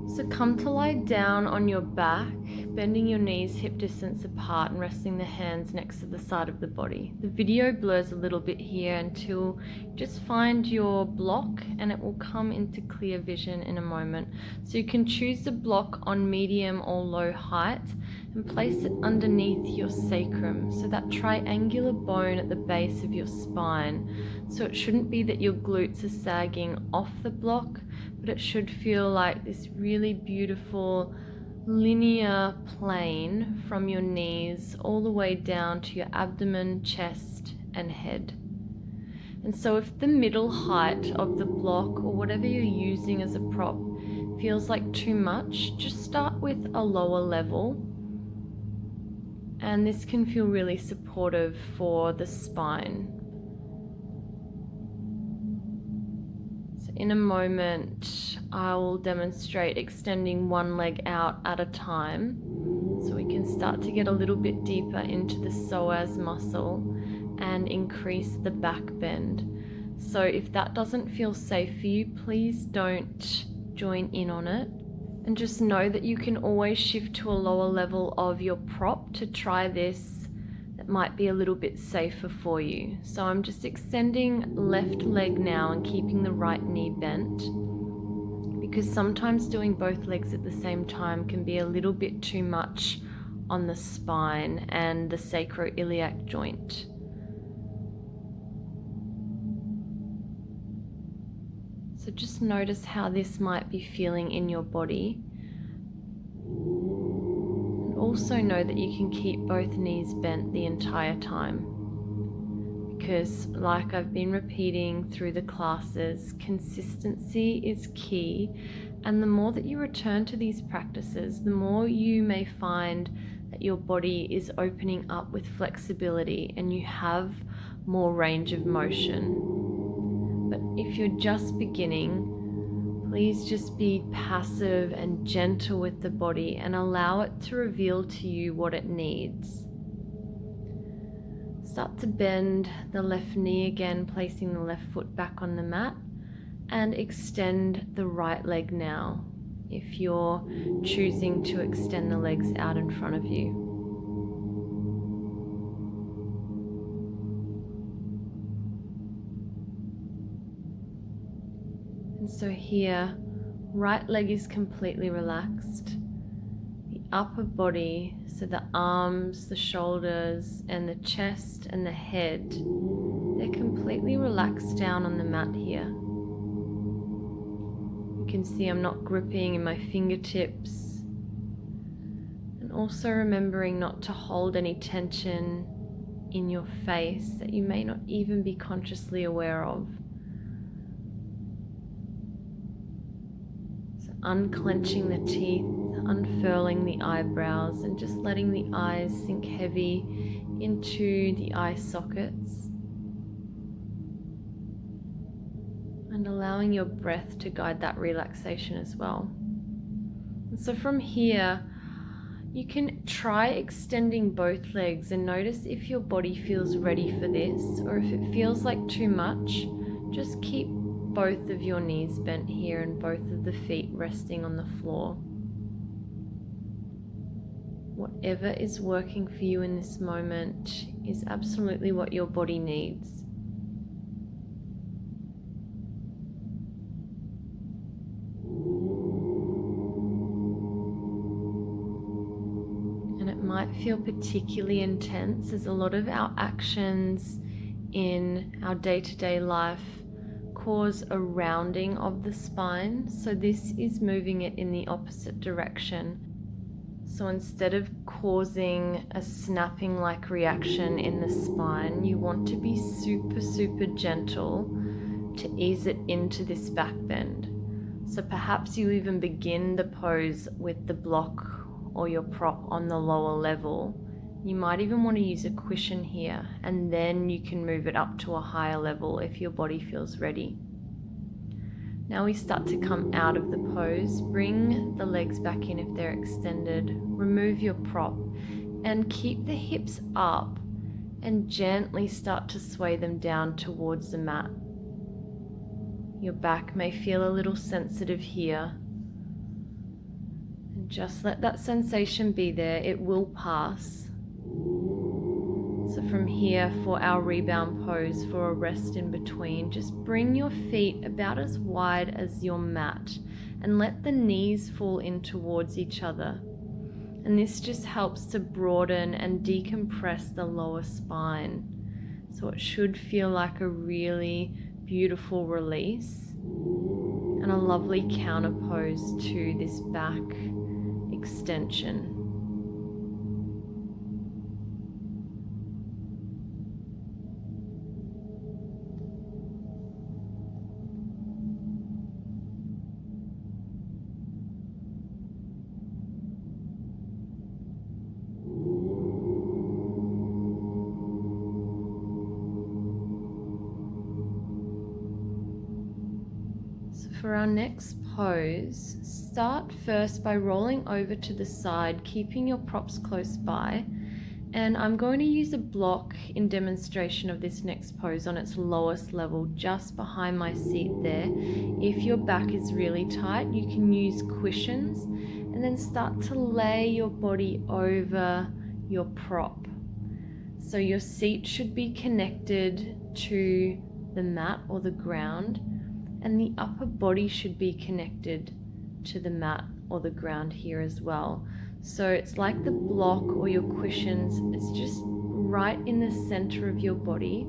So come to lie down on your back, bending your knees hip distance apart and resting the hands next to the side of the body. The video blurs a little bit here until you just find your block, and it will come into clear vision in a moment. So you can choose the block on medium or low height and place it underneath your sacrum, so that triangular bone at the base of your spine. So it shouldn't be that your glutes are sagging off the block, but it should feel like this really beautiful linear plane from your knees all the way down to your abdomen, chest, and head. And so if the middle height of the block or whatever you're using as a prop feels like too much, just start with a lower level. And this can feel really supportive for the spine. In a moment, I'll demonstrate extending one leg out at a time, so we can start to get a little bit deeper into the psoas muscle and increase the back bend. So if that doesn't feel safe for you, please don't join in on it. And just know that you can always shift to a lower level of your prop to try this that might be a little bit safer for you. So I'm just extending left leg now and keeping the right knee bent, because sometimes doing both legs at the same time can be a little bit too much on the spine and the sacroiliac joint. So just notice how this might be feeling in your body. Also know that you can keep both knees bent the entire time, because like I've been repeating through the classes, consistency is key, and the more that you return to these practices, the more you may find that your body is opening up with flexibility and you have more range of motion. But if you're just beginning, please just be passive and gentle with the body and allow it to reveal to you what it needs. Start to bend the left knee again, placing the left foot back on the mat, and extend the right leg now, if you're choosing to extend the legs out in front of you. And so here, right leg is completely relaxed. The upper body, so the arms, the shoulders, and the chest and the head, they're completely relaxed down on the mat here. You can see I'm not gripping in my fingertips. And also remembering not to hold any tension in your face that you may not even be consciously aware of. Unclenching the teeth, unfurling the eyebrows, and just letting the eyes sink heavy into the eye sockets. And allowing your breath to guide that relaxation as well. And so from here, you can try extending both legs and notice if your body feels ready for this, or if it feels like too much, just keep both of your knees bent here and both of the feet resting on the floor. Whatever is working for you in this moment is absolutely what your body needs. And it might feel particularly intense, as a lot of our actions in our day-to-day life cause a rounding of the spine, so this is moving it in the opposite direction. So instead of causing a snapping like reaction in the spine, you want to be super gentle to ease it into this back bend. So perhaps you even begin the pose with the block or your prop on the lower level. You might even want to use a cushion here, and then you can move it up to a higher level if your body feels ready. Now we start to come out of the pose. Bring the legs back in if they're extended. Remove your prop and keep the hips up and gently start to sway them down towards the mat. Your back may feel a little sensitive here. Just let that sensation be there. It will pass. So from here, for our rebound pose, for a rest in between, just bring your feet about as wide as your mat and let the knees fall in towards each other. And this just helps to broaden and decompress the lower spine. So it should feel like a really beautiful release and a lovely counter pose to this back extension. For our next pose, start first by rolling over to the side, keeping your props close by. And I'm going to use a block in demonstration of this next pose on its lowest level, just behind my seat there. If your back is really tight, you can use cushions and then start to lay your body over your prop. So your seat should be connected to the mat or the ground, and the upper body should be connected to the mat or the ground here as well. So it's like the block or your cushions is just right in the center of your body,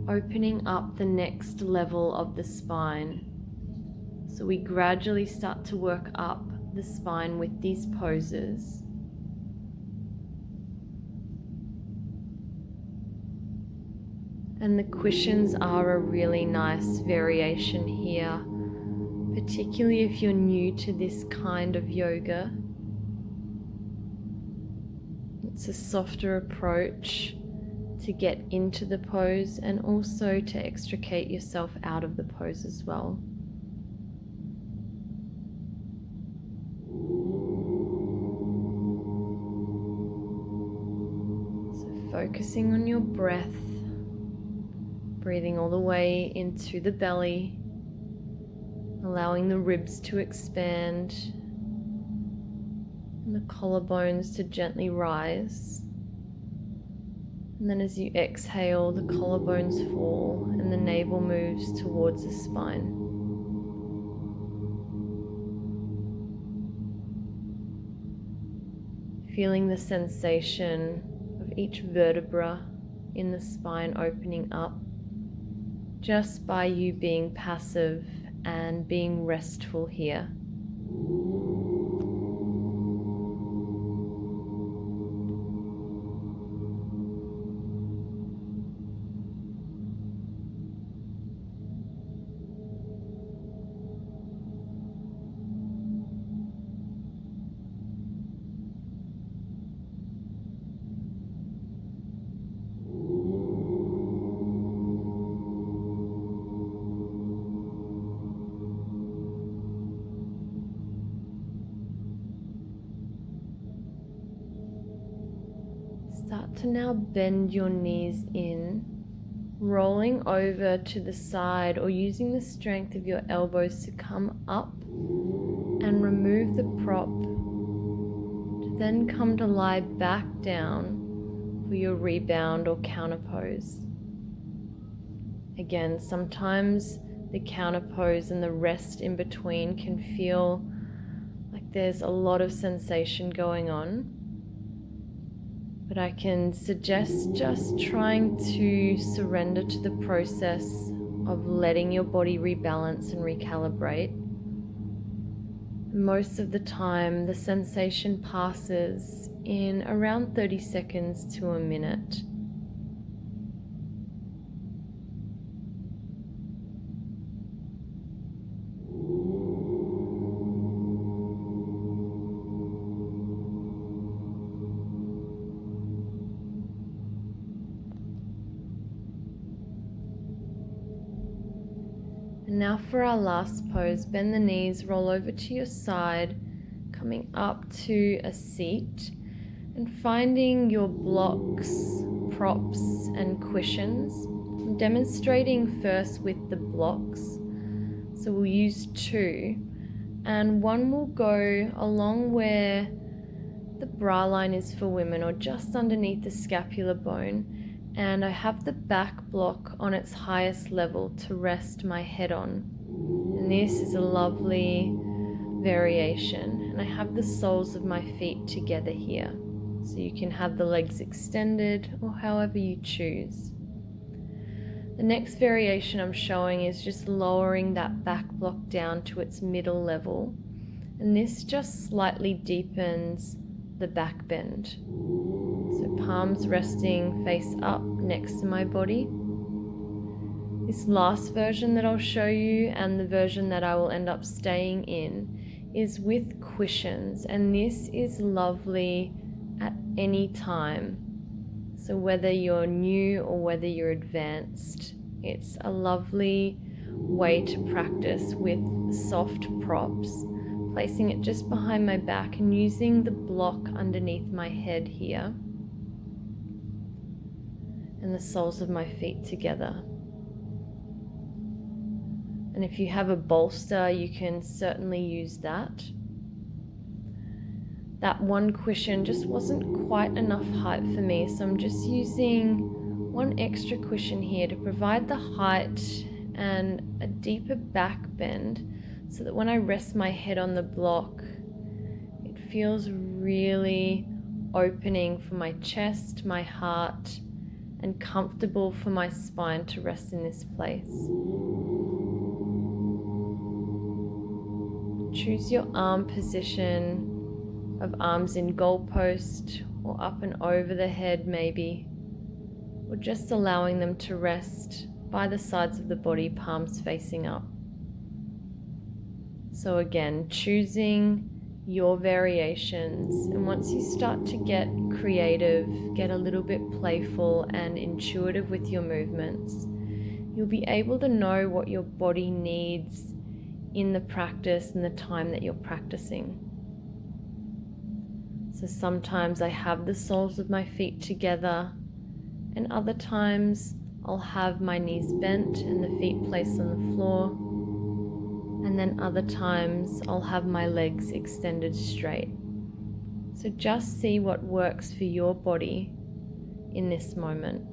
opening up the next level of the spine. So we gradually start to work up the spine with these poses. And the cushions are a really nice variation here, particularly if you're new to this kind of yoga. It's a softer approach to get into the pose and also to extricate yourself out of the pose as well. So focusing on your breath. Breathing all the way into the belly, allowing the ribs to expand and the collarbones to gently rise. And then as you exhale, the collarbones fall and the navel moves towards the spine. Feeling the sensation of each vertebra in the spine opening up, just by you being passive and being restful here. Start to now bend your knees in, rolling over to the side or using the strength of your elbows to come up and remove the prop, to then come to lie back down for your rebound or counter pose. Again, sometimes the counter pose and the rest in between can feel like there's a lot of sensation going on. But I can suggest just trying to surrender to the process of letting your body rebalance and recalibrate. Most of the time, the sensation passes in around 30 seconds to a minute. And now for our last pose, bend the knees, roll over to your side, coming up to a seat and finding your blocks, props and cushions. I'm demonstrating first with the blocks, so we'll use 2, and one will go along where the bra line is for women, or just underneath the scapular bone, and I have the back block on its highest level to rest my head on. And this is a lovely variation, and I have the soles of my feet together here, so you can have the legs extended or however you choose. The next variation I'm showing is just lowering that back block down to its middle level, and this just slightly deepens the back bend. So palms resting face up next to my body. This last version that I'll show you, and the version that I will end up staying in, is with cushions, and this is lovely at any time. So whether you're new or whether you're advanced, it's a lovely way to practice with soft props, placing it just behind my back and using the block underneath my head here and the soles of my feet together. And if you have a bolster, you can certainly use that. That one cushion just wasn't quite enough height for me, so I'm just using one extra cushion here to provide the height and a deeper back bend, so that when I rest my head on the block, it feels really opening for my chest, my heart, and comfortable for my spine to rest in this place. Choose your arm position of arms in goalpost or up and over the head maybe, or just allowing them to rest by the sides of the body, palms facing up. So again, choosing your variations, and once you start to get creative, get a little bit playful and intuitive with your movements, you'll be able to know what your body needs in the practice and the time that you're practicing. So sometimes I have the soles of my feet together, and other times I'll have my knees bent and the feet placed on the floor, and then other times I'll have my legs extended straight. So just see what works for your body in this moment.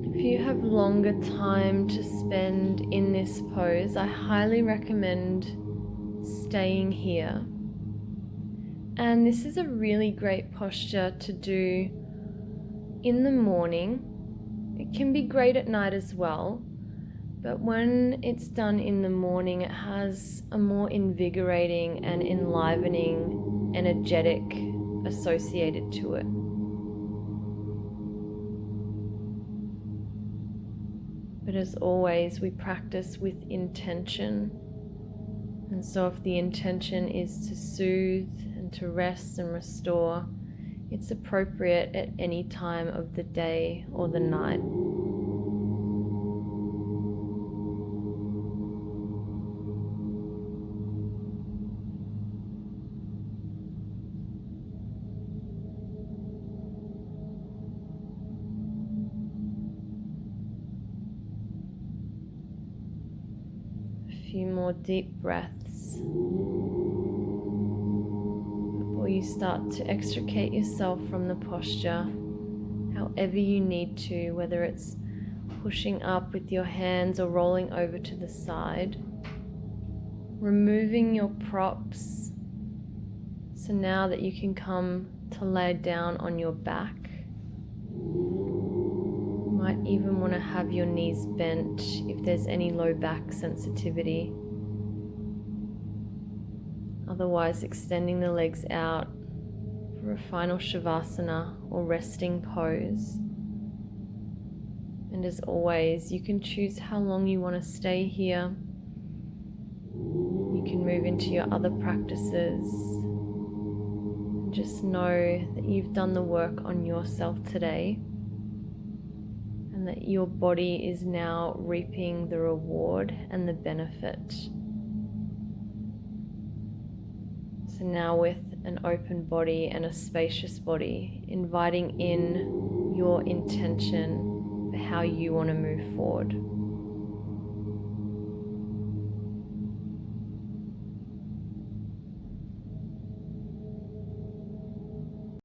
If you have longer time to spend in this pose, I highly recommend staying here. And this is a really great posture to do in the morning. It can be great at night as well, but when it's done in the morning, it has a more invigorating and enlivening energetic associated to it. But as always, we practice with intention. And so if the intention is to soothe and to rest and restore, it's appropriate at any time of the day or the night. Few more deep breaths before you start to extricate yourself from the posture however you need to, whether it's pushing up with your hands or rolling over to the side, removing your props. So now that you can come to lay down on your back, might even want to have your knees bent if there's any low back sensitivity. Otherwise, extending the legs out for a final shavasana or resting pose. And as always, you can choose how long you want to stay here. You can can move into your other practices. Just know that you've done the work on yourself today, and that your body is now reaping the reward and the benefit. So now, with an open body and a spacious body, inviting in your intention for how you want to move forward.